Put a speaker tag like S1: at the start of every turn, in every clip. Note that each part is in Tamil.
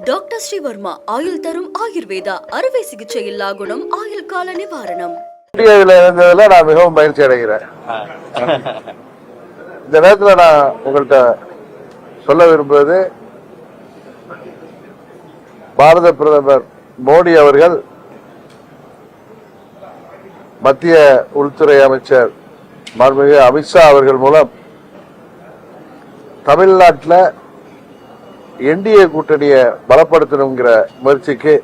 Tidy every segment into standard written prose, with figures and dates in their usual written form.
S1: டாக்டர் ஸ்ரீவர்மா ஆயுள் தரும் ஆயுர்வேதா அறுவை சிகிச்சை இல்லா குணம் ஆயுள் கால நிவாரணம்.
S2: இருந்ததுல நான் மிகவும் மகிழ்ச்சி அடைகிறேன். இந்த நேரத்தில் நான் உங்கள்கிட்ட சொல்ல விரும்புவது, பாரத பிரதமர் மோடி அவர்கள் மத்திய உள்துறை அமைச்சர் மாண்புமிகு அமித்ஷா அவர்கள் மூலம் தமிழ்நாட்டில் என்டிஏ கூட்டணியை பலப்படுத்தணுங்கிற முயற்சிக்கு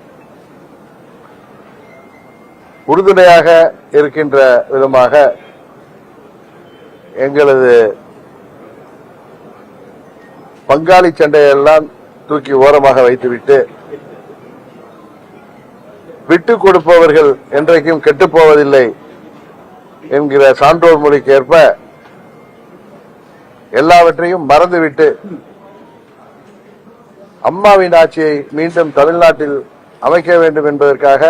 S2: உறுதுணையாக இருக்கின்ற விதமாக எங்களது பங்காளி சண்டையெல்லாம் தூக்கி ஓரமாக வைத்துவிட்டு விட்டுக் கொடுப்பவர்கள் என்றைக்கும் கெட்டுப்போவதில்லை என்கிற சான்றோர் மொழிக்கு ஏற்ப எல்லாவற்றையும் மறந்துவிட்டு அம்மாவின் ஆட்சியை மீண்டும் தமிழ்நாட்டில் அமைக்க வேண்டும் என்பதற்காக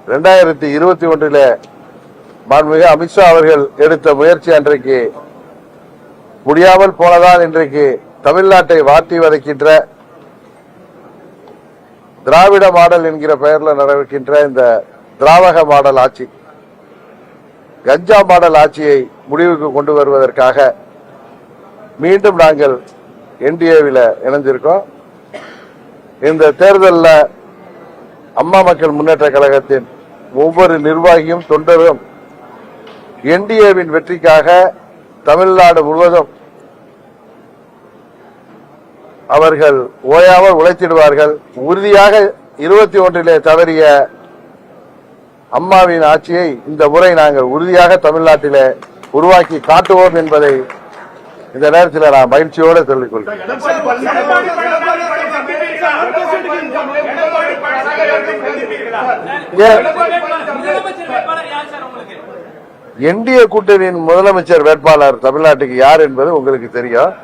S2: 2021 மாண்புமிகு அமித்ஷா அவர்கள் எடுத்த முயற்சி அன்றைக்கு முடியாமல் போனதால் இன்றைக்கு தமிழ்நாட்டை வாட்டி வதைக்கின்ற திராவிட மாடல் என்கிற பெயரில் நடக்கின்ற இந்த திராவக மாடல் ஆட்சி, கஞ்சா மாடல் ஆட்சியை முடிவுக்கு கொண்டு வருவதற்காக மீண்டும் நாங்கள் என்டிஏவில் இணைஞ்சிருக்கோம். இந்த தேர்தலில் அம்மா மக்கள் முன்னேற்ற கழகத்தின் ஒவ்வொரு நிர்வாகியும் தொண்டரும் என்டிஏவின் வெற்றிக்காக தமிழ்நாடு முழுவதும் அவர்கள் ஓயாமல் உழைத்திடுவார்கள். உறுதியாக 21 தவறிய அம்மாவின் ஆட்சியை இந்த முறை நாங்கள் உறுதியாக தமிழ்நாட்டிலே உருவாக்கி காட்டுவோம் என்பதை இந்த நேரத்தில் நான் மகிழ்ச்சியோடு சொல்லிக் கொள்கிறேன். என்டிஏ கூட்டணியின் முதலமைச்சர் வேட்பாளர் தமிழ்நாட்டுக்கு யார் என்பது உங்களுக்கு தெரியும்.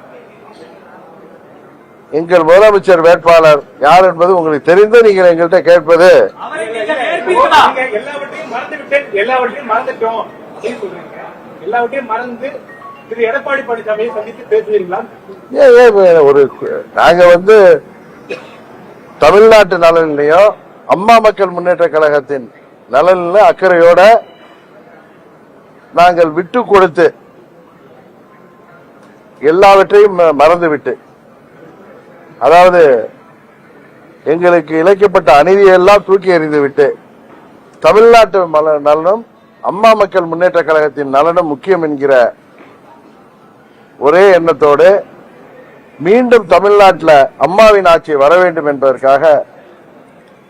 S2: எங்கள் முதலமைச்சர் வேட்பாளர் யார் என்பது உங்களுக்கு தெரிந்து நீங்கள் எங்கள்கிட்ட கேட்பது
S3: எடப்பாடி பழனிசாமியை சந்தித்து பேசுவீங்களா?
S2: நாங்க தமிழ்நாட்டு நலனிலையும் அம்மா மக்கள் முன்னேற்ற கழகத்தின் நலனில அக்கறையோட நாங்கள் விட்டு கொடுத்து எல்லாவற்றையும் மறந்துவிட்டு, அதாவது எங்களுக்கு இழைக்கப்பட்ட அநீதியெல்லாம் தூக்கி எறிந்துவிட்டு தமிழ்நாட்டு நலனும் அம்மா மக்கள் முன்னேற்ற கழகத்தின் நலனும் முக்கியம் என்கிற ஒரே எண்ணத்தோடு மீண்டும் தமிழ்நாட்டில் அம்மாவின் ஆட்சி வர வேண்டும் என்பதற்காக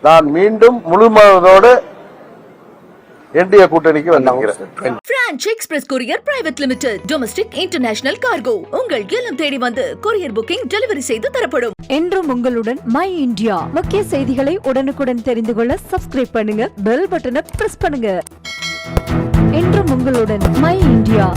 S2: நான் மீண்டும் முழுமனதோடு என்டிஏ கூட்டணிக்கு வந்திருக்கிறேன்.
S1: Branch express courier private limited, domestic international cargo உங்கள் இல்லம் தேடி வந்து கொரியர் புக்கிங் டெலிவரி செய்து தரப்படும்.
S4: என்றும் உங்களுடன் மை இந்தியா. முக்கிய செய்திகளை உடனுக்குடன் தெரிந்து கொள்ள சப்ஸ்கிரைப் பண்ணுங்க, பெல் பட்டனை பிரஸ் பண்ணுங்க. என்றும் உங்களுடன் மை இந்தியா.